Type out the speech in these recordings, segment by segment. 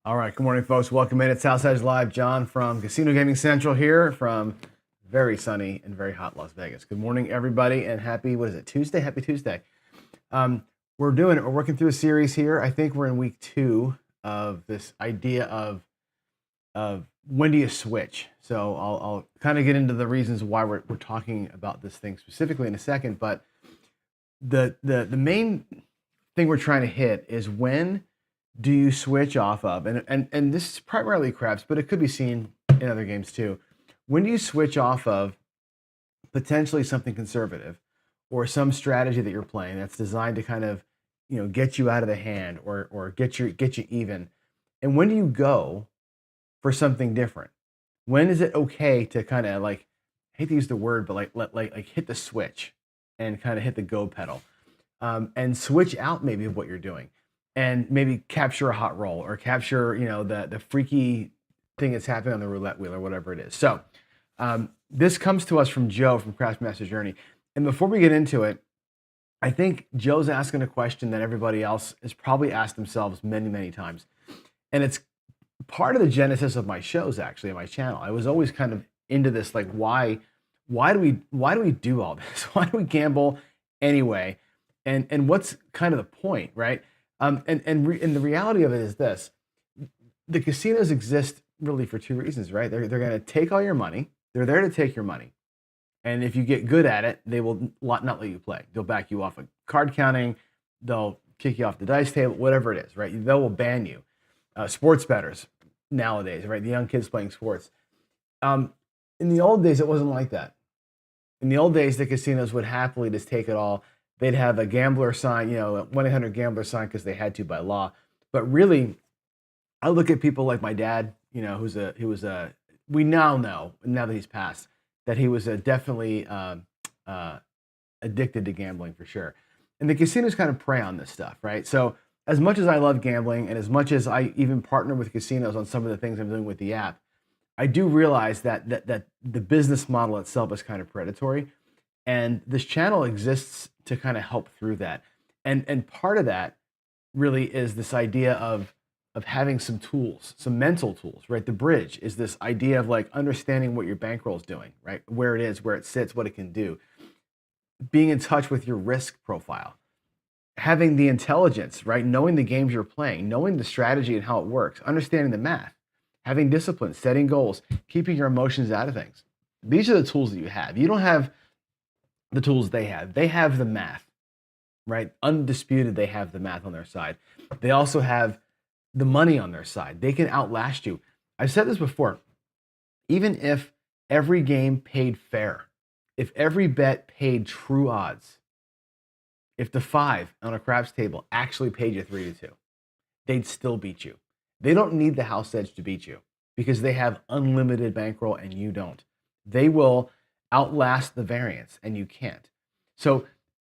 All right, good morning, folks. Welcome in. It's Southside Live. John from Casino Gaming Central here from very sunny and very hot Las Vegas. Good morning, everybody, and happy, what is it, Tuesday? Happy Tuesday. We're working through a series here. I think we're in week 2 of this idea of when do you switch. So I'll kind of get into the reasons why we're talking about this thing specifically in a second, but the main thing we're trying to hit is when do you switch off of, and this is primarily craps, but it could be seen in other games too. When do you switch off of potentially something conservative or some strategy that you're playing that's designed to kind of, get you out of the hand or get you even? And when do you go for something different? When is it okay to kind of like, I hate to use the word, but like hit the switch and kind of hit the go pedal, and switch out maybe of what you're doing and maybe capture a hot roll or capture, the freaky thing that's happening on the roulette wheel or whatever it is. So this comes to us from Joe from Craftmaster Journey. And before we get into it, I think Joe's asking a question that everybody else has probably asked themselves many, many times. And it's part of the genesis of my shows, actually, on my channel. I was always kind of into this, like, why do we do all this? Why do we gamble anyway? And what's kind of the point, right? And the reality of it is this: the casinos exist really for two reasons, right? They're going to take all your money. They're there to take your money, and if you get good at it, they will not let you play. They'll back you off of card counting. They'll kick you off the dice table, whatever it is, right? They will ban you. Sports bettors nowadays, right? The young kids playing sports. In the old days, it wasn't like that. In the old days, the casinos would happily just take it all. They'd have a gambler sign, a 1-800-GAMBLER sign because they had to by law. But really, I look at people like my dad, we now know, now that he's passed, that he was definitely addicted to gambling for sure. And the casinos kind of prey on this stuff, right? So as much as I love gambling and as much as I even partner with casinos on some of the things I'm doing with the app, I do realize that the business model itself is kind of predatory. And this channel exists to kind of help through that. And part of that really is this idea of having some tools, some mental tools, right? The bridge is this idea of like understanding what your bankroll is doing, right? Where it is, where it sits, what it can do. Being in touch with your risk profile. Having the intelligence, right? Knowing the games you're playing, knowing the strategy and how it works, understanding the math, having discipline, setting goals, keeping your emotions out of things. These are the tools that you have. You don't have the tools they have. They have the math, right? Undisputed, they have the math on their side. They also have the money on their side. They can outlast you. I've said this before. Even if every game paid fair, if every bet paid true odds, if the 5 on a craps table actually paid you 3-2, they'd still beat you. They don't need the house edge to beat you because they have unlimited bankroll and you don't. They will outlast the variance and you can't. So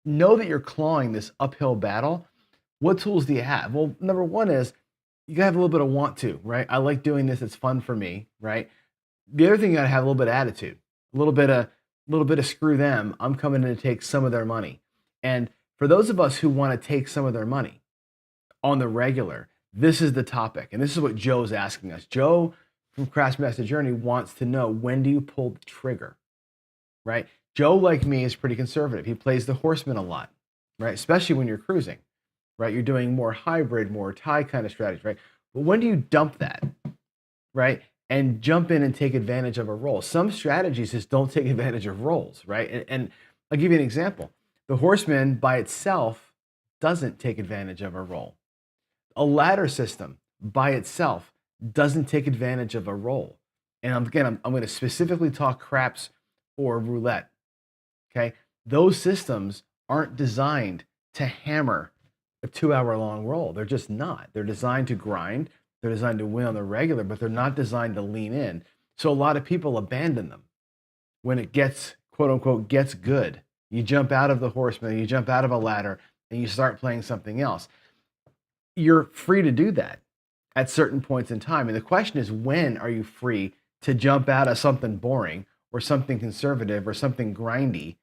know that you're clawing this uphill battle. What tools do you have? Well, number one is you gotta have a little bit of want to, right? I like doing this. It's fun for me, right? The other thing, you gotta have a little bit of attitude, a little bit of screw them. I'm coming in to take some of their money. And for those of us who want to take some of their money on the regular, this is the topic. And this is what Joe's asking us. Joe from Craftmaster Journey wants to know, when do you pull the trigger, right? Joe, like me, is pretty conservative. He plays the horseman a lot, right? Especially when you're cruising, right? You're doing more hybrid, more tie kind of strategy, right? But when do you dump that, right? And jump in and take advantage of a roll. Some strategies just don't take advantage of rolls, right? And I'll give you an example. The horseman by itself doesn't take advantage of a roll. A ladder system by itself doesn't take advantage of a roll. And I'm going to specifically talk craps or roulette. Okay, those systems aren't designed to hammer a 2-hour long roll. They're just not. They're designed to grind. They're designed to win on the regular, but they're not designed to lean in. So a lot of people abandon them when it gets, quote unquote, gets good. You jump out of the horseman, you jump out of a ladder, and you start playing something else. You're free to do that at certain points in time. And the question is, when are you free to jump out of something boring or something conservative or something grindy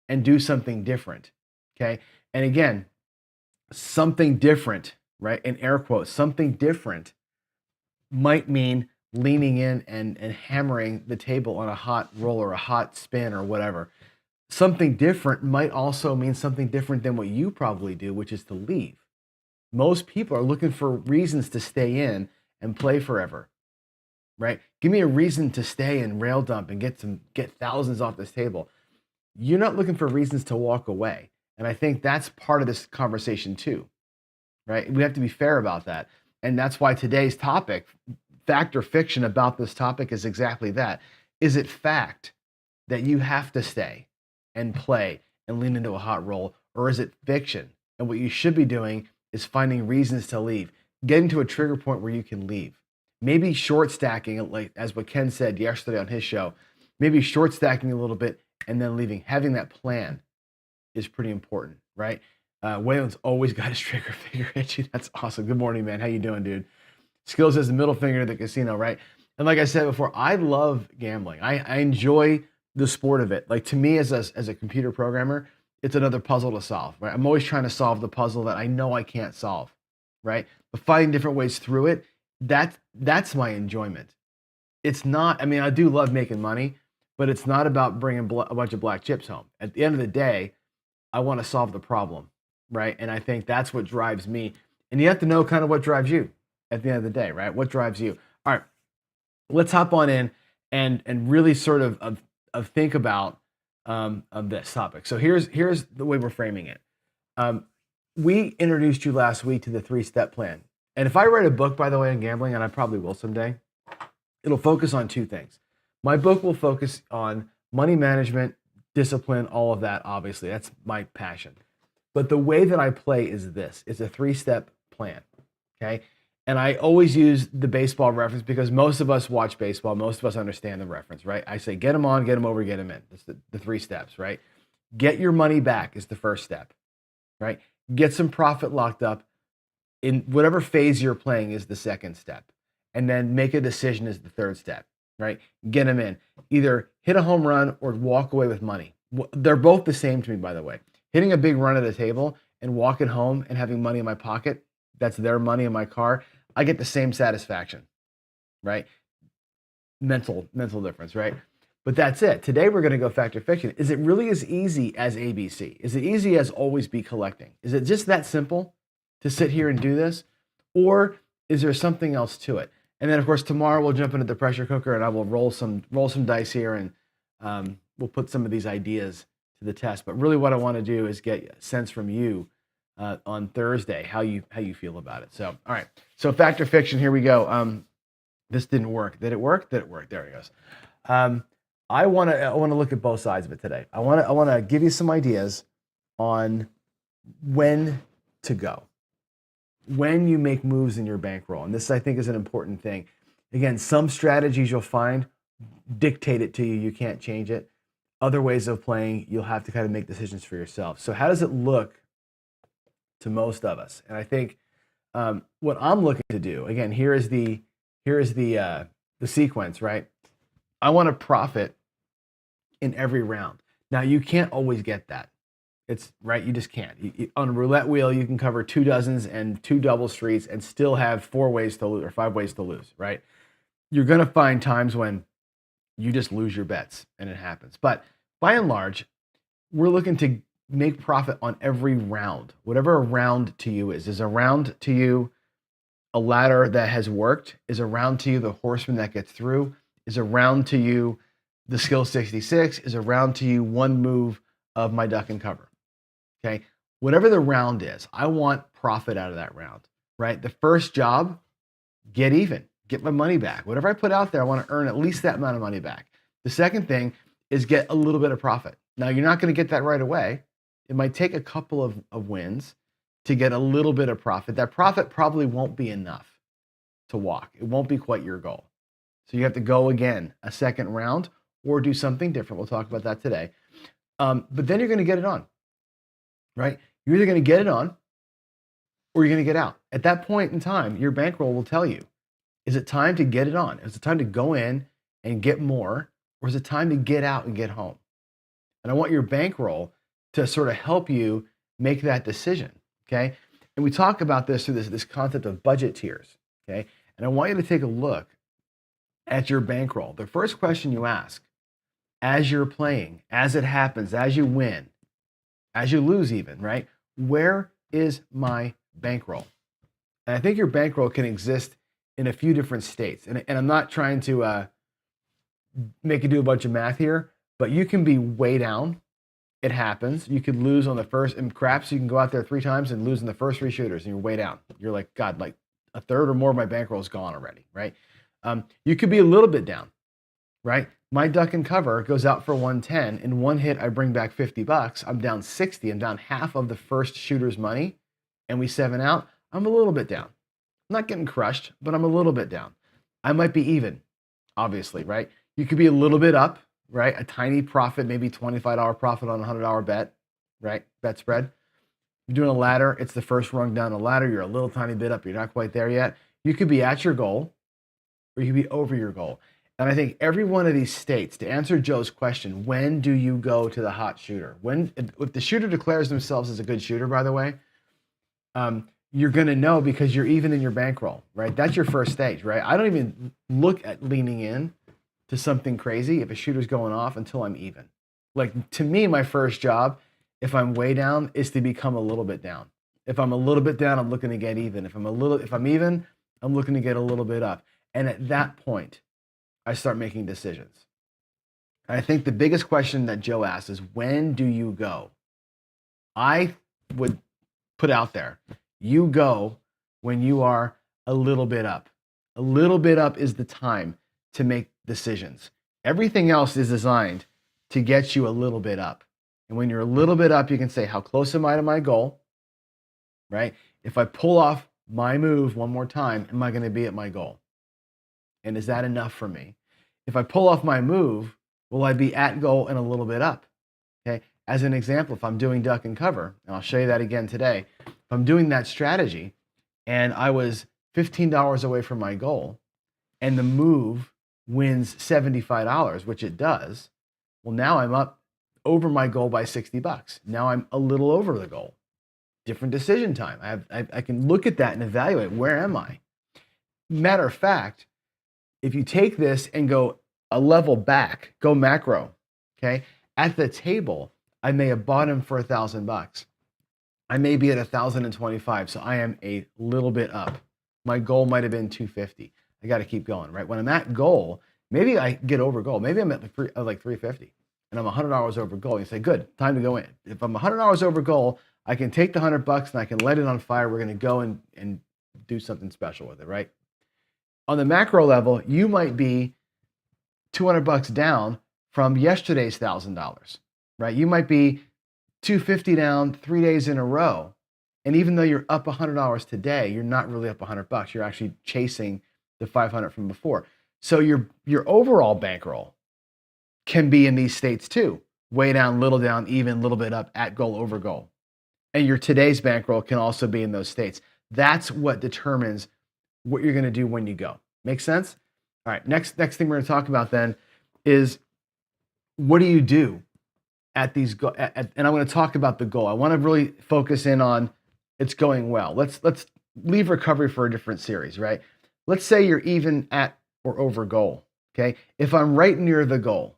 and do something different? Okay. And again, something different, right? In air quotes, something different might mean leaning in and hammering the table on a hot roll or a hot spin or whatever. Something different might also mean something different than what you probably do, which is to leave. Most people are looking for reasons to stay in and play forever, right? Give me a reason to stay and rail dump and get thousands off this table. You're not looking for reasons to walk away. And I think that's part of this conversation too, right? We have to be fair about that. And that's why today's topic, fact or fiction about this topic, is exactly that. Is it fact that you have to stay and play and lean into a hot roll, or is it fiction? And what you should be doing is finding reasons to leave, getting to a trigger point where you can leave. Maybe short stacking, like as what Ken said yesterday on his show, maybe short stacking a little bit and then leaving. Having that plan is pretty important, right? Waylon's always got his trigger finger itchy. That's awesome. Good morning, man. How you doing, dude? Skills has the middle finger to the casino, right? And like I said before, I love gambling. I enjoy the sport of it. Like, to me, as a computer programmer, it's another puzzle to solve, right? I'm always trying to solve the puzzle that I know I can't solve, right? But finding different ways through it, that's my enjoyment. It's not, I mean, I do love making money, but it's not about bringing a bunch of black chips home. At the end of the day, I want to solve the problem, right? And I think that's what drives me. And you have to know kind of what drives you at the end of the day, right? What drives you? All right, let's hop on in and really sort of think about of this topic. So here's the way we're framing it. We introduced you last week to the 3-step plan. And if I write a book, by the way, on gambling, and I probably will someday, it'll focus on 2 things. My book will focus on money management, discipline, all of that, obviously. That's my passion. But the way that I play is this. It's a 3-step plan, okay? And I always use the baseball reference because most of us watch baseball. Most of us understand the reference, right? I say, get them on, get them over, get them in. That's the 3 steps, right? Get your money back is the first step, right? Get some profit locked up in whatever phase you're playing is the second step. And then make a decision is the third step, right? Get them in. Either hit a home run or walk away with money. They're both the same to me, by the way. Hitting a big run at a table and walking home and having money in my pocket, that's their money in my car, I get the same satisfaction, right? Mental difference, right? But that's it. Today we're going to go fact or fiction. Is it really as easy as ABC? Is it easy as always be collecting? Is it just that simple to sit here and do this? Or is there something else to it? And then, of course, tomorrow we'll jump into the pressure cooker and I will roll some dice here and we'll put some of these ideas to the test. But really what I want to do is get a sense from you on Thursday, how you feel about it. So, all right. So fact or fiction, here we go. This didn't work. Did it work? Did it work? There it goes. I want to look at both sides of it today. I want to give you some ideas on when to go, when you make moves in your bankroll. And this, I think, is an important thing. Again, some strategies you'll find dictate it to you. You can't change it. Other ways of playing, you'll have to kind of make decisions for yourself. So how does it look to most of us? And I think what I'm looking to do, again, here is the sequence, right? I want to profit in every round. Now, you can't always get that. It's right. You just can't. On a roulette wheel, you can cover 2 dozens and 2 double streets and still have 4 ways to lose or 5 ways to lose, right? You're going to find times when you just lose your bets and it happens. But by and large, we're looking to make profit on every round. Whatever a round to you is a round to you a ladder that has worked? Is a round to you the horseman that gets through? Is a round to you the skill 66? Is a round to you one move of my duck and cover? Okay, whatever the round is, I want profit out of that round, right? The first job, get even, get my money back. Whatever I put out there, I want to earn at least that amount of money back. The second thing is get a little bit of profit. Now, you're not going to get that right away. It might take a couple of wins to get a little bit of profit. That profit probably won't be enough to walk. It won't be quite your goal. So you have to go again, a second round, or do something different. We'll talk about that today. But then you're going to get it on, right? You're either going to get it on or you're going to get out. At that point in time, your bankroll will tell you, is it time to get it on? Is it time to go in and get more? Or is it time to get out and get home? And I want your bankroll to sort of help you make that decision, okay? And we talk about this through this concept of budget tiers, okay? And I want you to take a look at your bankroll. The first question you ask as you're playing, as it happens, as you win, as you lose even, right? Where is my bankroll? And I think your bankroll can exist in a few different states. And I'm not trying to make you do a bunch of math here, but you can be way down. It happens. You could lose on the first, and craps, you can go out there 3 times and lose in the first 3 shooters and you're way down. You're like, God, like a third or more of my bankroll is gone already, right? You could be a little bit down, right? My duck and cover goes out for 110. In one hit, I bring back $50. I'm down 60. I'm down half of the first shooter's money, and we 7 out. I'm a little bit down. I'm not getting crushed, but I'm a little bit down. I might be even, obviously, right? You could be a little bit up, right? A tiny profit, maybe $25 profit on a $100 bet, right? Bet spread. You're doing a ladder. It's the first rung down the ladder. You're a little tiny bit up. You're not quite there yet. You could be at your goal, or you could be over your goal. And I think every one of these states, to answer Joe's question, when do you go to the hot shooter? If the shooter declares themselves as a good shooter, by the way, you're going to know because you're even in your bankroll, right? That's your first stage, right? I don't even look at leaning in to something crazy if a shooter's going off until I'm even. Like, to me, my first job, if I'm way down, is to become a little bit down. If I'm a little bit down, I'm looking to get even. If I'm even, I'm looking to get a little bit up. And at that point, I start making decisions. And I think the biggest question that Joe asked is, when do you go? I would put out there, you go when you are a little bit up. A little bit up is the time to make decisions. Everything else is designed to get you a little bit up. And when you're a little bit up, you can say, how close am I to my goal? Right? If I pull off my move one more time, am I going to be at my goal? And is that enough for me? If I pull off my move, will I be at goal and a little bit up? Okay. As an example, if I'm doing duck and cover, and I'll show you that again today, if I'm doing that strategy and I was $15 away from my goal and the move wins $75, which it does, well, now I'm up over my goal by $60. Now I'm a little over the goal. Different decision time. I can look at that and evaluate, where am I? Matter of fact, if you take this and go a level back, go macro, okay? At the table, I may have bought him for $1,000. I may be at 1,025, so I am a little bit up. My goal might have been 250. I got to keep going, right? When I'm at goal, maybe I get over goal. Maybe I'm at like 350, and I'm $100 over goal. You say, good, time to go in. If I'm $100 over goal, I can take the $100 and I can light it on fire. We're going to go and do something special with it, right? On the macro level, you might be $200 down from yesterday's $1,000, right? You might be 250 down 3 days in a row. And even though you're up $100 today, you're not really up $100. You're actually chasing the 500 from before. So your overall bankroll can be in these states too. Way down, little down, even, little bit up, at goal, over goal. And your today's bankroll can also be in those states. That's what determines what you're going to do when you go. Make sense? All right, next thing we're going to talk about then is, what do you do at these and I'm going to talk about the goal. I want to really focus in on it's going well. Let's leave recovery for a different series, right? Let's say you're even at or over goal, okay? If I'm right near the goal,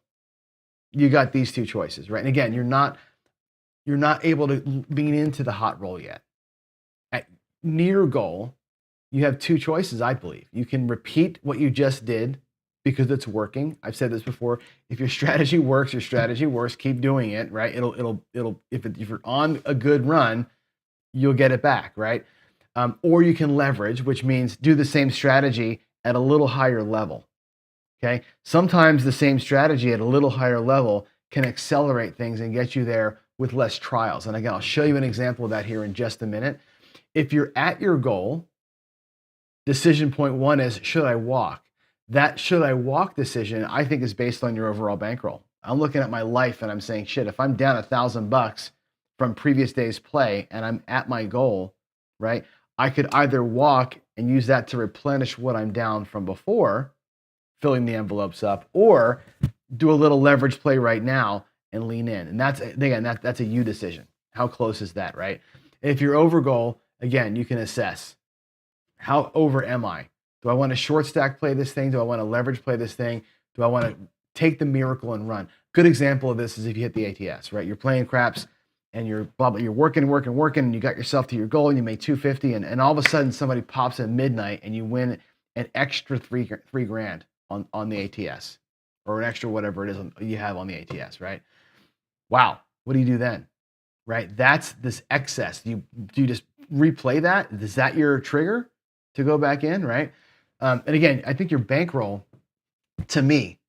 you got these two choices, right? And again, you're not able to lean into the hot roll yet. At near goal, you have two choices, I believe. You can repeat what you just did because it's working. I've said this before. If your strategy works, your strategy works. Keep doing it, right? It'll if you're on a good run, you'll get it back, right? Or you can leverage, which means do the same strategy at a little higher level. Okay. Sometimes the same strategy at a little higher level can accelerate things and get you there with less trials. And again, I'll show you an example of that here in just a minute. If you're at your goal, decision point one is, should I walk? That should I walk decision, I think, is based on your overall bankroll. I'm looking at my life and I'm saying, shit, if I'm down $1,000 from previous day's play and I'm at my goal, right? I could either walk and use that to replenish what I'm down from before, filling the envelopes up, or do a little leverage play right now and lean in. And that's, again, that's a you decision. How close is that, right? If you're over goal, again, you can assess, how over am I? Do I want to short stack play this thing? Do I want to leverage play this thing? Do I want to take the miracle and run? Good example of this is if you hit the ATS, right? You're playing craps and you're working, and you got yourself to your goal and you made 250 and all of a sudden somebody pops at midnight and you win an extra three grand on the ATS, or an extra whatever it is you have on the ATS, right? Wow, what do you do then? Right? That's this excess. Do you just replay that? Is that your trigger to go back in, right? And again, I think your bankroll, to me,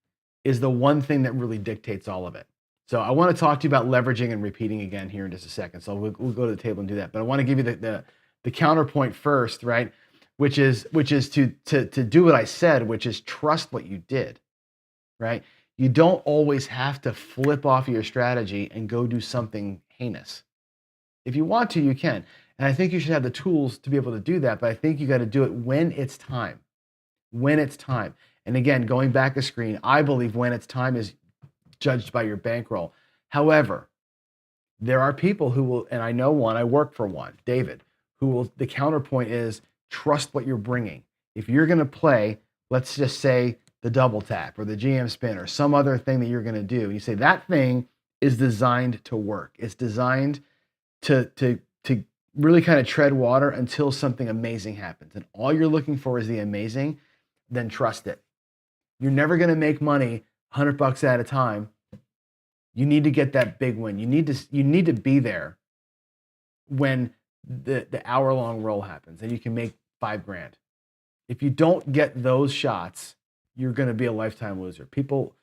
is the one thing that really dictates all of it. So I want to talk to you about leveraging and repeating again here in just a second. So we'll go to the table and do that. But I want to give you the counterpoint first, right? Which is to do what I said, which is trust what you did, right? You don't always have to flip off your strategy and go do something heinous. If you want to, you can. And I think you should have the tools to be able to do that, but I think you got to do it when it's time. When it's time. And again, going back a screen, I believe when it's time is judged by your bankroll. However, there are people who will, and I know one, I work for one, David, who will, the counterpoint is trust what you're bringing. If you're going to play, let's just say the double tap or the GM spin or some other thing that you're going to do, and you say that thing is designed to work. It's designed to really kind of tread water until something amazing happens. And all you're looking for is the amazing, then trust it. You're never going to make money $100 at a time. You need to get that big win. You need to be there when the hour-long roll happens and you can make $5 grand. If you don't get those shots, you're going to be a lifetime loser. People,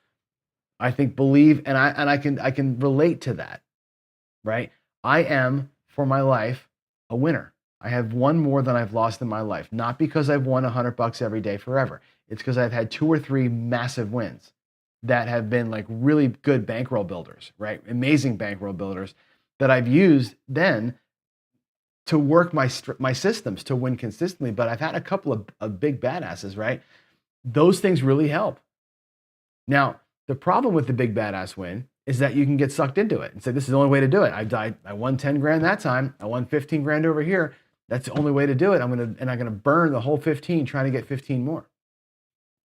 I think, believe, and I can relate to that, right? I am, for my life, a winner. I have won more than I've lost in my life, not because I've won $100 every day forever. It's because I've had 2 or 3 massive wins that have been like really good bankroll builders, right? Amazing bankroll builders that I've used then to work my systems to win consistently. But I've had a couple of big badasses, right? Those things really help. Now, the problem with the big badass win is that you can get sucked into it and say, this is the only way to do it. I won 10 grand that time. I won 15 grand over here. That's the only way to do it. I'm gonna burn the whole 15 trying to get 15 more.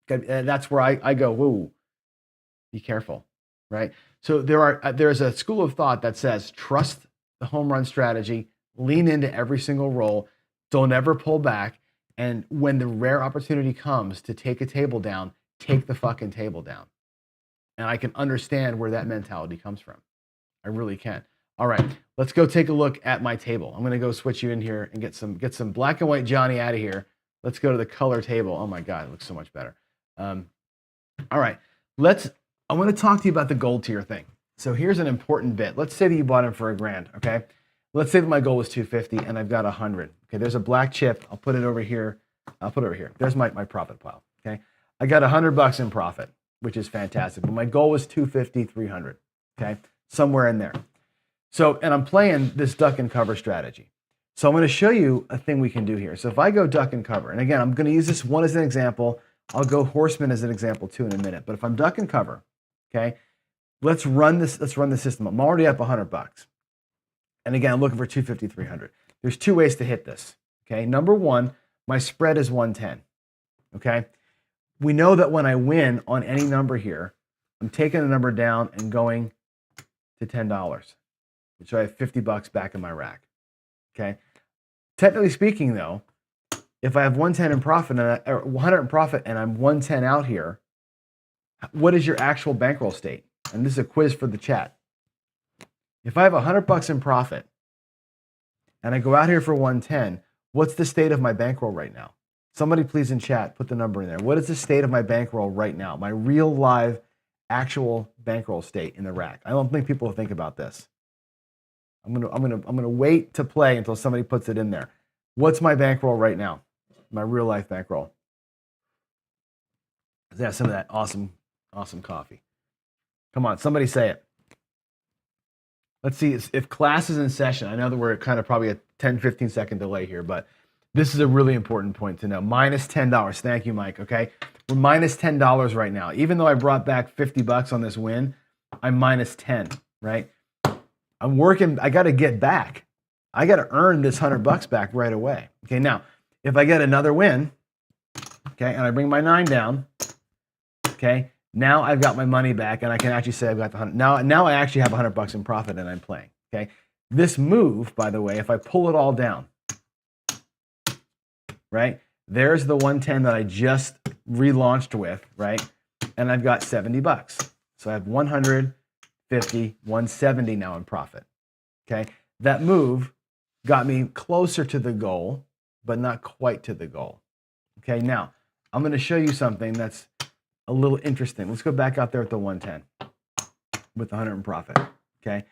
And that's where I go, whoa, be careful, right? So there's a school of thought that says, trust the home run strategy, lean into every single roll, don't ever pull back. And when the rare opportunity comes to take a table down, take the fucking table down. And I can understand where that mentality comes from. I really can. All right, let's go take a look at my table. I'm gonna go switch you in here and get some black and white Johnny out of here. Let's go to the color table. Oh my God, it looks so much better. All right, I want to talk to you about the gold tier thing. So here's an important bit. Let's say that you bought them for $1 grand, okay? Let's say that my goal was 250 and I've got 100. Okay, there's a black chip. I'll put it over here. I'll put it over here. There's my profit pile, okay? I got $100 in profit, which is fantastic. But my goal was 250, 300, okay? Somewhere in there. So, and I'm playing this duck and cover strategy. So I'm going to show you a thing we can do here. So if I go duck and cover, and again, I'm going to use this one as an example. I'll go horseman as an example too in a minute. But if I'm duck and cover, okay, let's run the system. I'm already up $100. And again, I'm looking for 250, 300. There's 2 ways to hit this, okay? Number one, my spread is 110, okay? We know that when I win on any number here, I'm taking the number down and going to $10, which I have $50 back in my rack, okay? Technically speaking though, if I have 110 in profit or 100 in profit and I'm 110 out here, what is your actual bankroll state? And this is a quiz for the chat. If I have $100 in profit and I go out here for 110, what's the state of my bankroll right now? Somebody please in chat, put the number in there. What is the state of my bankroll right now? My real live actual bankroll state in the rack. I don't think people will think about this. I'm gonna wait to play until somebody puts it in there. What's my bankroll right now? My real life bankroll. Yeah, some of that awesome coffee. Come on, somebody say it. Let's see if class is in session. I know that we're kind of probably a 10, 15 second delay here, but this is a really important point to know. Minus $10. Thank you, Mike. Okay. We're minus $10 right now. Even though I brought back $50 on this win, I'm minus 10, right? I'm working. I got to get back. I got to earn this $100 back right away. Okay. Now, if I get another win, okay, and I bring my 9 down, okay, now I've got my money back, and I can actually say I've got the 100. Now I actually have $100 in profit, and I'm playing, okay? This move, by the way, if I pull it all down, right, there's the 110 that I just relaunched with, right, and I've got $70. So I have 150, 170 now in profit, okay? That move got me closer to the goal, but not quite to the goal, okay? Now, I'm going to show you something that's a little interesting. Let's go back out there at the 110 with 100 in profit, okay?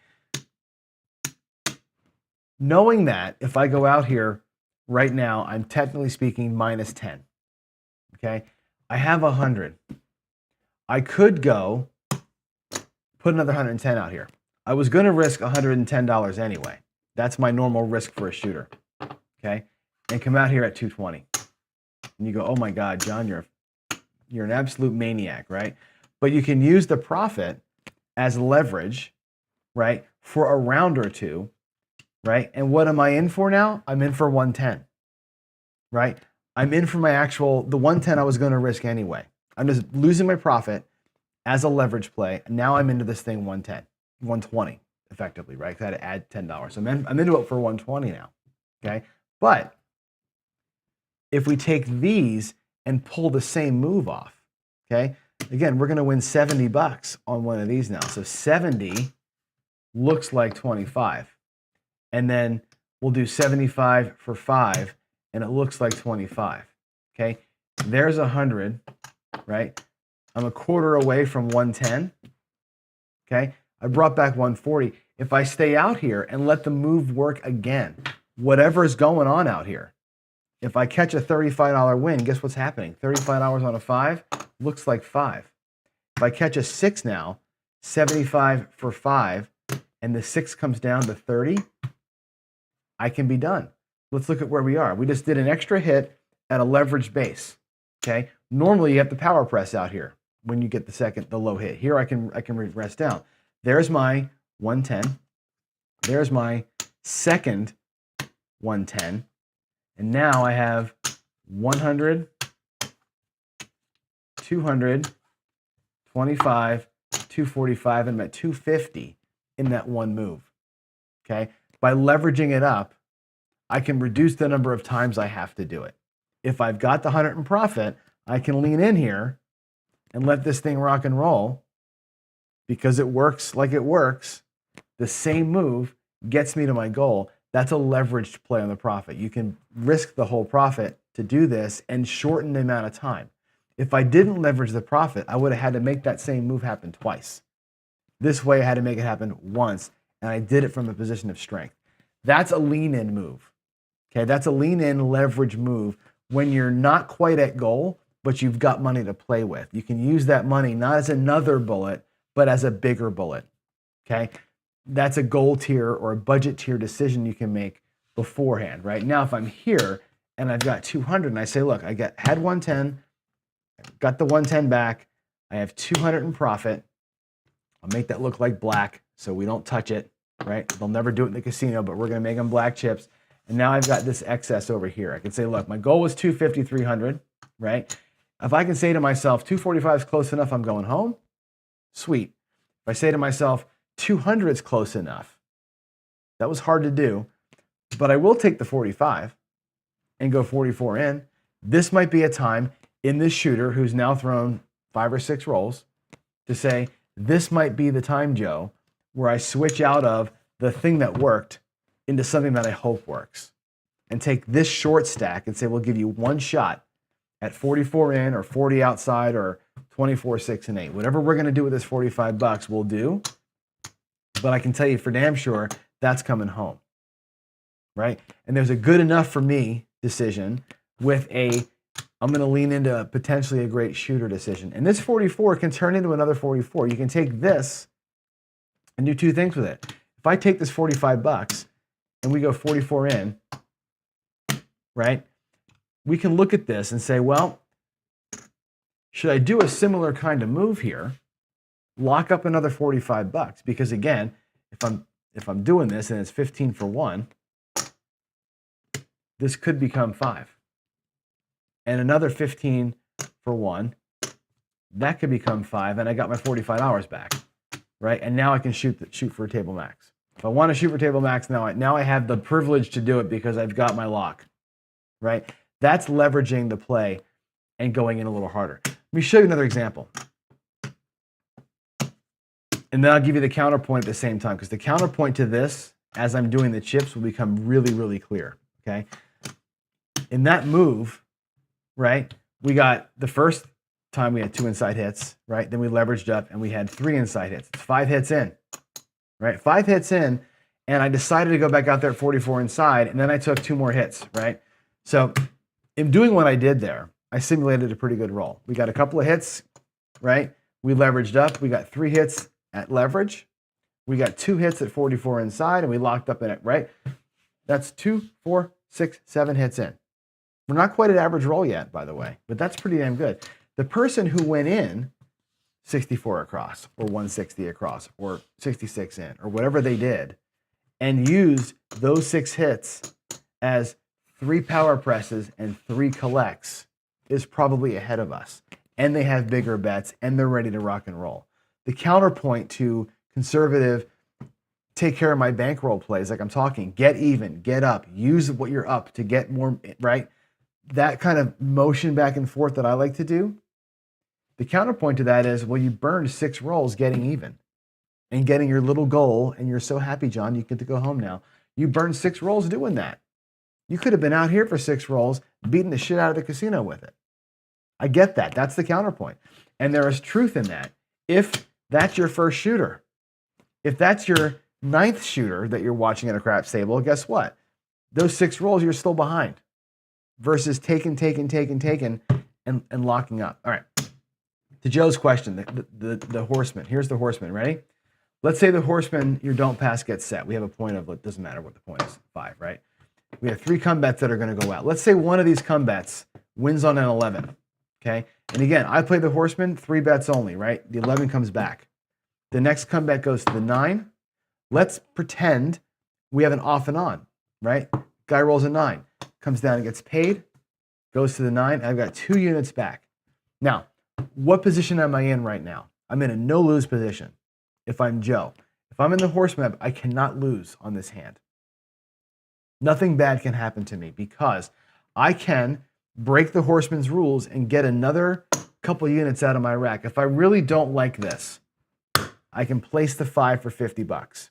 Knowing that if I go out here right now, I'm technically speaking minus 10, okay? I have 100. I could go put another 110 out here. I was going to risk $110 anyway. That's my normal risk for a shooter, okay? And come out here at 220. And you go, oh my God, John, you're an absolute maniac, right? But you can use the profit as leverage, right, for a round or two, right? And what am I in for now? I'm in for 110, right? I'm in for the 110 I was going to risk anyway. I'm just losing my profit as a leverage play. Now I'm into this thing 110, 120 effectively, right? Because I had to add $10. So I'm into it for 120 now, okay? But if we take these and pull the same move off, okay? Again, we're going to win $70 on one of these now. So 70 looks like 25. And then we'll do 75 for 5, and it looks like 25, okay? There's 100, right? I'm a quarter away from 110, okay? I brought back 140. If I stay out here and let the move work again, whatever is going on out here, if I catch a $35 win, guess what's happening? $35 on a 5 looks like 5. If I catch a 6 now, 75 for 5, and the 6 comes down to 30, I can be done. Let's look at where we are. We just did an extra hit at a leveraged base, okay? Normally you have to power press out here when you get the low hit. Here I can rest down. There's my 110. There's my second 110. And now I have 100, 200, 25, 245, and I'm at 250 in that one move, okay? By leveraging it up, I can reduce the number of times I have to do it. If I've got the 100 in profit, I can lean in here and let this thing rock and roll because it works like it works. The same move gets me to my goal. That's a leveraged play on the profit. You can risk the whole profit to do this and shorten the amount of time. If I didn't leverage the profit, I would have had to make that same move happen twice. This way I had to make it happen once, and I did it from a position of strength. That's a lean-in move. Okay, that's a lean-in leverage move when you're not quite at goal, but you've got money to play with. You can use that money not as another bullet, but as a bigger bullet. Okay, that's a goal tier or a budget tier decision you can make beforehand. Right now, if I'm here and I've got 200, and I say, look, had 110, got the 110 back, I have 200 in profit. I'll make that look like black so we don't touch it, right? They'll never do it in the casino, but we're going to make them black chips. And now I've got this excess over here. I can say, look, my goal was 250, 300, right? If I can say to myself, 245 is close enough, I'm going home, sweet. If I say to myself, 200 is close enough, that was hard to do, but I will take the 45 and go 44 in. This might be a time in this shooter who's now thrown 5 or 6 rolls to say, this might be the time, Joe, where I switch out of the thing that worked into something that I hope works and take this short stack and say, we'll give you one shot at 44 in or 40 outside or 24, 6, and 8. Whatever we're going to do with this $45, we'll do. But I can tell you for damn sure that's coming home, right? And there's a good enough for me decision with I'm going to lean into potentially a great shooter decision. And this 44 can turn into another 44. You can take this and do 2 things with it. If I take this $45 and we go 44 in, right? We can look at this and say, well, should I do a similar kind of move here? Lock up another $45 because again, if I'm doing this and it's 15 for 1, this could become 5. and another 15 for 1. That could become 5, and I got my $45 back, right? And now I can shoot for a table max. If I want to shoot for table max, now I have the privilege to do it because I've got my lock, right? That's leveraging the play and going in a little harder. Let me show you another example. And then I'll give you the counterpoint at the same time, because the counterpoint to this, as I'm doing the chips, will become really, really clear, okay? In that move, right, we got the first time we had 2 inside hits, right? Then we leveraged up and we had 3 inside hits. It's 5 hits in, right? 5 hits in, and I decided to go back out there at 44 inside, and then I took 2 more hits, right? So in doing what I did there, I simulated a pretty good roll. We got a couple of hits, right? We leveraged up. We got 3 hits at leverage. We got 2 hits at 44 inside, and we locked up in it, right? That's 2, 4, 6, 7 hits in. We're not quite at average roll yet, by the way, but that's pretty damn good. The person who went in 64 across, or 160 across, or 66 in, or whatever they did, and used those 6 hits as 3 power presses and 3 collects is probably ahead of us. And they have bigger bets, and they're ready to rock and roll. The counterpoint to conservative, take care of my bankroll plays, like I'm talking, get even, get up, use what you're up to get more, right? That kind of motion back and forth that I like to do. The counterpoint to that is, well, you burned 6 rolls getting even and getting your little goal, and you're so happy, John, you get to go home now. You burned 6 rolls doing that. You could have been out here for 6 rolls, beating the shit out of the casino with it. I get that. That's the counterpoint. And there is truth in that. If that's your first shooter, if that's your 9th shooter that you're watching at a craps table, guess what? Those 6 rolls, you're still behind versus taking, and locking up. All right. To Joe's question, the horseman. Here's the horseman. Ready? Let's say the horseman, your don't pass gets set. We have a point of, it doesn't matter what the point is, 5, right? We have 3 come bets that are going to go out. Let's say one of these come bets wins on an 11, okay? And again, I play the horseman, 3 bets only, right? The 11 comes back. The next come bet goes to the 9. Let's pretend we have an off and on, right? Guy rolls a 9, comes down and gets paid, goes to the 9. I've got 2 units back. Now, what position am I in right now? I'm in a no-lose position if I'm Joe. If I'm in the horseman, I cannot lose on this hand. Nothing bad can happen to me because I can break the horseman's rules and get another couple units out of my rack. If I really don't like this, I can place the 5 for $50.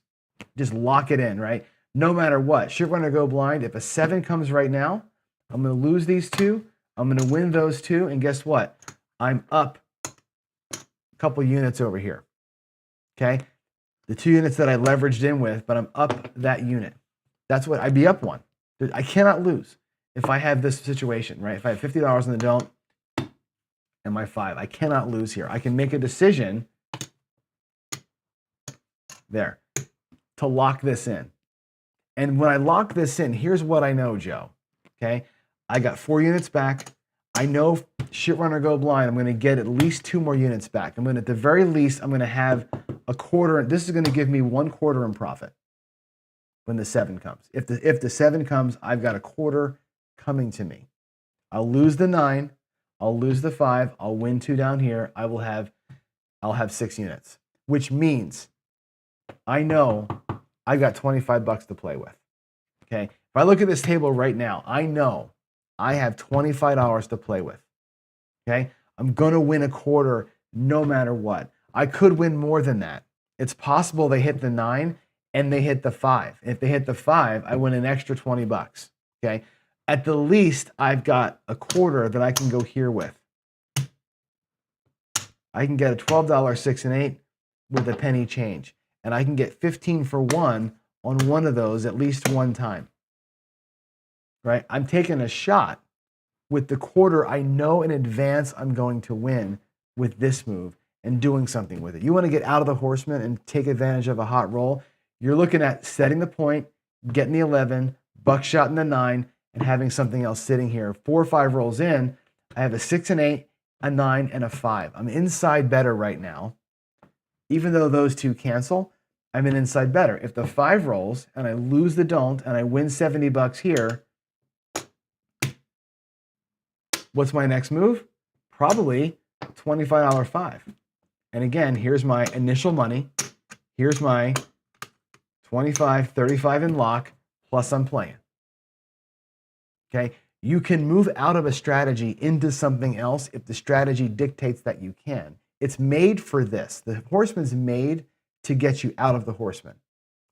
Just lock it in, right? No matter what. Shit runner go blind. If a 7 comes right now, I'm going to lose these 2. I'm going to win those 2. And guess what? I'm up a couple units over here. Okay? The 2 units that I leveraged in with, but I'm up that unit. That's what I'd be up 1. I cannot lose if I have this situation, right? If I have $50 in the don't and my 5, I cannot lose here. I can make a decision there to lock this in. And when I lock this in, here's what I know, Joe. Okay? I got 4 units back. I know shit runner go blind, I'm going to get at least 2 more units back. I'm going to, at the very least, I'm going to have a quarter. This is going to give me 1/4 in profit when the 7 comes. If the 7 comes, I've got a quarter coming to me. I'll lose the 9. I'll lose the 5. I'll win 2 down here. I'll have 6 units, which means I know I got $25 to play with. Okay. If I look at this table right now, I know I have $25 to play with. Okay. I'm going to win a quarter no matter what. I could win more than that. It's possible they hit the 9 and they hit the 5. If they hit the 5, I win an extra $20. Okay. At the least, I've got a quarter that I can go here with. I can get a $12 6 and 8 with a penny change. And I can get 15 for 1 on one of those at least one time. Right? I'm taking a shot with the quarter I know in advance I'm going to win with this move and doing something with it. You want to get out of the horseman and take advantage of a hot roll. You're looking at setting the point, getting the 11, buckshot in the 9, and having something else sitting here. 4 or 5 rolls in, I have a 6 and 8, a 9, and a 5. I'm inside better right now. Even though those 2 cancel, I'm an inside better. If the 5 rolls and I lose the don't and I win $70 here, What's my next move? Probably $25 five. And again, here's my initial money. Here's my 25, 35 in lock, plus I'm playing. Okay, you can move out of a strategy into something else if the strategy dictates that you can. It's made for this. The horseman's made to get you out of the horseman.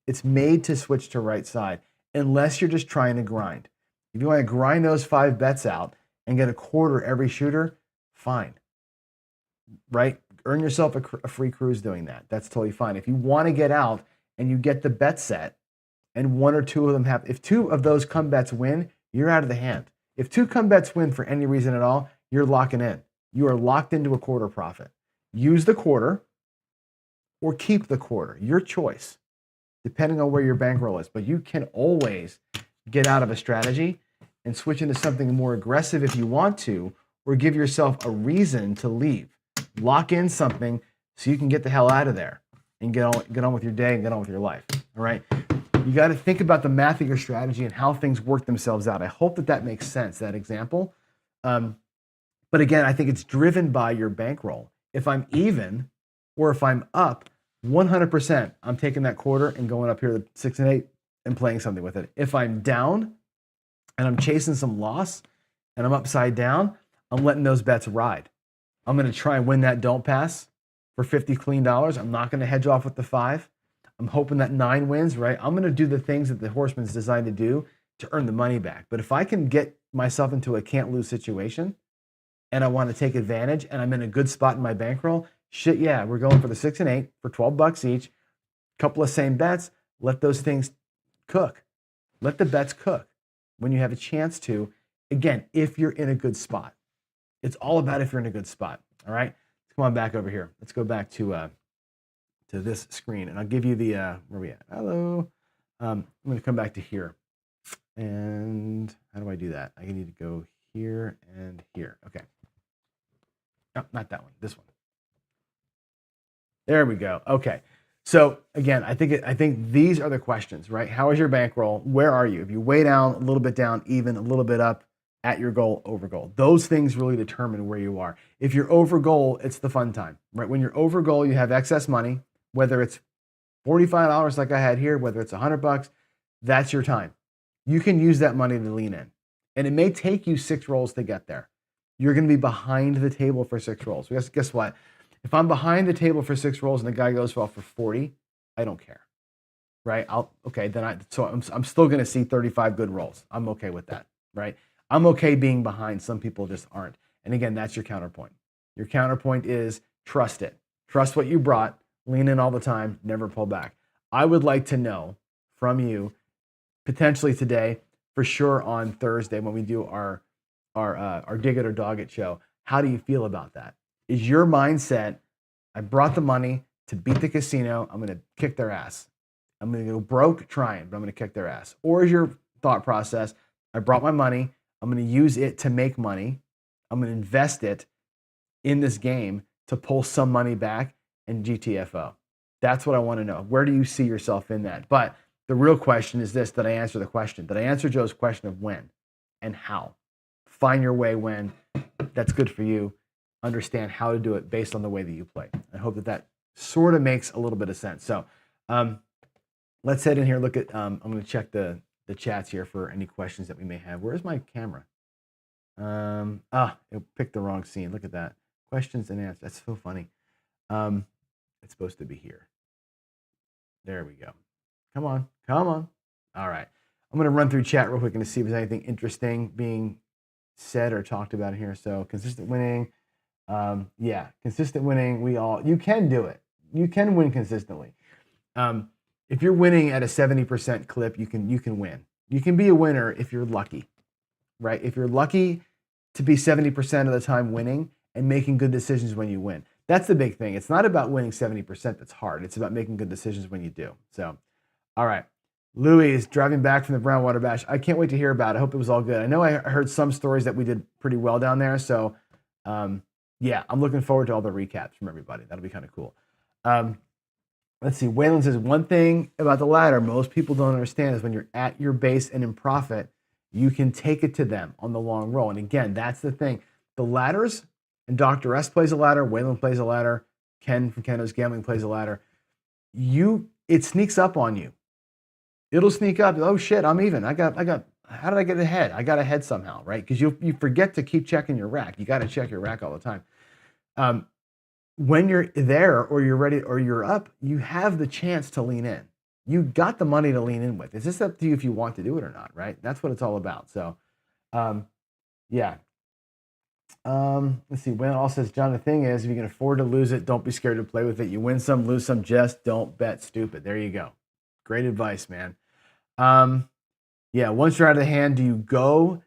It's made to switch to right side, unless you're just trying to grind. If you want to grind those 5 bets out and get a quarter every shooter, fine. Right? Earn yourself a free cruise doing that. That's totally fine. If you want to get out and you get the bet set, and 1 or 2 of them have, if 2 of those come bets win, you're out of the hand. If 2 come bets win for any reason at all, you're locking in. You are locked into a quarter profit. Use the quarter or keep the quarter, your choice, depending on where your bankroll is. But you can always get out of a strategy and switch into something more aggressive if you want to, or give yourself a reason to leave. Lock in something so you can get the hell out of there and get on with your day and get on with your life. All right. You got to think about the math of your strategy and how things work themselves out. I hope that makes sense, that example. But again, I think it's driven by your bankroll. If I'm even or if I'm up, 100%, I'm taking that quarter and going up here to 6 and 8 and playing something with it. If I'm down and I'm chasing some loss and I'm upside down, I'm letting those bets ride. I'm going to try and win that don't pass for 50 clean dollars. I'm not going to hedge off with the 5. I'm hoping that 9 wins, right? I'm going to do the things that the horseman's designed to do to earn the money back. But if I can get myself into a can't lose situation and I want to take advantage and I'm in a good spot in my bankroll, shit, yeah, we're going for the 6 and 8 for $12 each. Couple of same bets. Let those things cook. Let the bets cook when you have a chance to. Again, if you're in a good spot. It's all about if you're in a good spot. All right, come on back over here. Let's go back to this screen, and I'll give you the where are we at? Hello. I'm going to come back to here, and how do I do that? I need to go here and here. Okay. No, not that one. This one. There we go. Okay. So again, I think these are the questions, right? How is your bankroll? Where are you? If you way down, a little bit down, even, a little bit up, at your goal, over goal. Those things really determine where you are. If you're over goal, it's the fun time, right? When you're over goal, you have excess money, whether it's $45 like I had here, whether it's $100, that's your time. You can use that money to lean in. And it may take you 6 rolls to get there. You're going to be behind the table for 6 rolls. Guess what? If I'm behind the table for 6 rolls and the guy goes off for 40, I don't care, right? I'm still going to see 35 good rolls. I'm okay with that, right? I'm okay being behind. Some people just aren't. And again, that's your counterpoint. Your counterpoint is trust it. Trust what you brought. Lean in all the time. Never pull back. I would like to know from you, potentially today, for sure on Thursday when we do our Dig It or Dog It show. How do you feel about that? Is your mindset, I brought the money to beat the casino. I'm going to kick their ass. I'm going to go broke trying, but I'm going to kick their ass. Or is your thought process, I brought my money. I'm going to use it to make money. I'm going to invest it in this game to pull some money back and GTFO. That's what I want to know. Where do you see yourself in that? But the real question is this: did I answer the question? Did I answer Joe's question of when and how? Find your way when. That's good for you. Understand how to do it based on the way that you play. I hope that sort of makes a little bit of sense. So let's head in here. Look at, I'm going to check the chats here for any questions that we may have. Where's my camera? It picked the wrong scene. Look at that. Questions and answers. That's so funny. It's supposed to be here. There we go. Come on. All right. I'm going to run through chat real quick and see if there's anything interesting being said or talked about here. So consistent winning. Consistent winning. You can do it. You can win consistently. If you're winning at a 70% clip, you can win. You can be a winner if you're lucky, right? If you're lucky to be 70% of the time winning and making good decisions when you win. That's the big thing. It's not about winning 70% that's hard. It's about making good decisions when you do. So, all right. Louis is driving back from the Brownwater Bash. I can't wait to hear about it. I hope it was all good. I know I heard some stories that we did pretty well down there. So, I'm looking forward to all the recaps from everybody. That'll be kind of cool. Let's see. Waylon says, one thing about the ladder most people don't understand is when you're at your base and in profit, you can take it to them on the long roll. And again, that's the thing. the ladders, and Dr. S plays a ladder, Waylon plays a ladder, Ken from Ken Knows Gambling plays a ladder. It sneaks up on you. It'll sneak up. Oh shit, I'm even. How did I get ahead? I got ahead somehow, right? Because you forget to keep checking your rack. You got to check your rack all the time. When you're there or you're ready or you're up, you have the chance to lean in. You got the money to lean in with. It's just up to you if you want to do it or not, right? That's what it's all about. So, yeah. Let's see. Wayne also says, John, the thing is, if you can afford to lose it, don't be scared to play with it. You win some, lose some, just don't bet stupid. There you go. Great advice, man. Yeah, once you're out of the hand, do you go,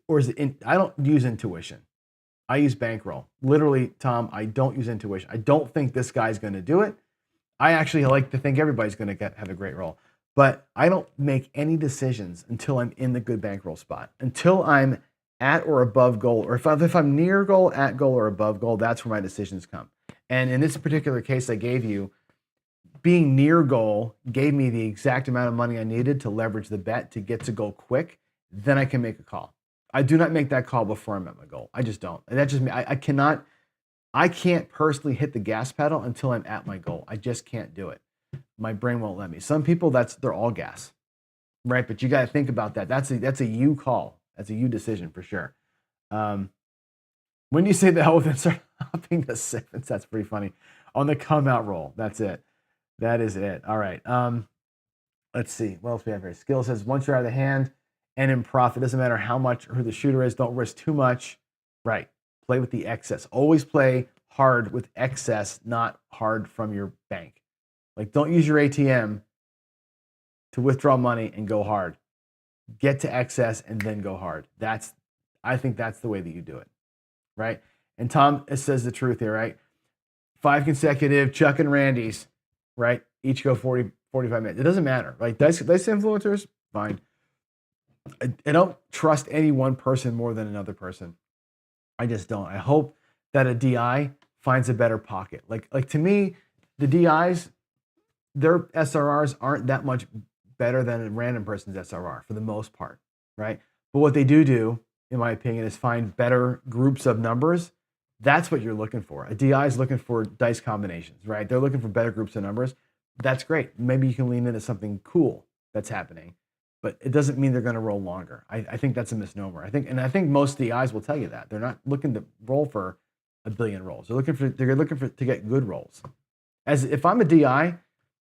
or is it I don't use intuition. I use Bankroll. Literally, Tom, I don't use intuition. I don't think this guy's going to do it. I actually like to think everybody's going to have a great roll. But I don't make any decisions until I'm in the good bankroll spot. Until I'm at or above goal, or if I'm near goal, at goal, or above goal, that's where my decisions come. And in this particular case I gave you, being near goal gave me the exact amount of money I needed to leverage the bet to get to goal quick. Then I can make a call. I do not make that call before I'm at my goal. I just don't. And that just I can't personally hit the gas pedal until I'm at my goal. I just can't do it. My brain won't let me. Some people, they're all gas, right? But you got to think about that. That's a you call. That's a you decision for sure. When you say the hell with it, start hopping the sevens. That's pretty funny. On the come out roll. That's it. That is it. All right. Let's see. What else we have here? Skill says once you're out of the hand and in profit, doesn't matter how much or who the shooter is. Don't risk too much. Right. Play with the excess. Always play hard with excess, not hard from your bank. Like, don't use your ATM to withdraw money and go hard. Get to excess and then go hard. I think that's the way that you do it, right? And Tom, it says the truth here, right? 5 consecutive Chuck and Randy's, right? Each go 40, 45 minutes. It doesn't matter, right? Dice influencers, fine. I don't trust any one person more than another person. I just don't. I hope that a DI finds a better pocket. Like to me, the DIs, their SRRs aren't that much better than a random person's SRR for the most part, right? But what they do, in my opinion, is find better groups of numbers. That's what you're looking for. A DI is looking for dice combinations, right? They're looking for better groups of numbers. That's great. Maybe you can lean into something cool that's happening, but it doesn't mean they're going to roll longer. I think that's a misnomer. I think most DIs will tell you that. They're not looking to roll for a billion rolls. They're looking for to get good rolls. As if I'm a DI,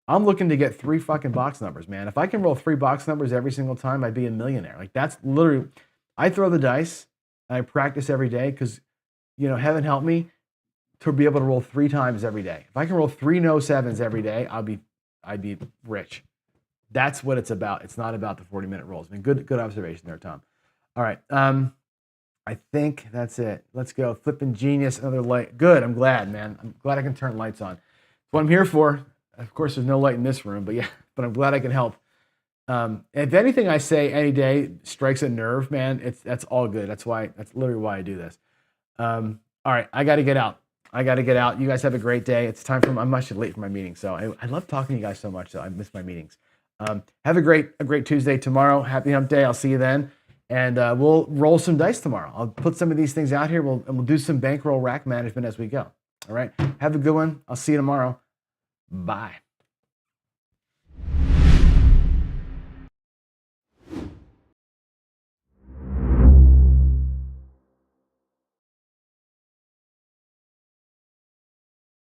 I'm looking to get 3 fucking box numbers, man. If I can roll 3 box numbers every single time, I'd be a millionaire. Like, that's literally, I throw the dice and I practice every day because, heaven help me to be able to roll 3 times every day. If I can roll 3 no sevens every day, I'd be rich. That's what it's about. It's not about the 40-minute rolls. I mean, good observation there, Tom. All right. I think that's it. Let's go. Flipping genius. Another light. Good. I'm glad, man. I'm glad I can turn lights on. That's what I'm here for. Of course, there's no light in this room, but I'm glad I can help. If anything I say any day strikes a nerve, man, that's all good. That's literally why I do this. All right, I got to get out. You guys have a great day. It's time for I'm actually late for my meeting, so I love talking to you guys so much, so I miss my meetings. Have a great Tuesday tomorrow. Happy Hump Day. I'll see you then, and we'll roll some dice tomorrow. I'll put some of these things out here. We'll do some bankroll rack management as we go. All right. Have a good one. I'll see you tomorrow. Bye.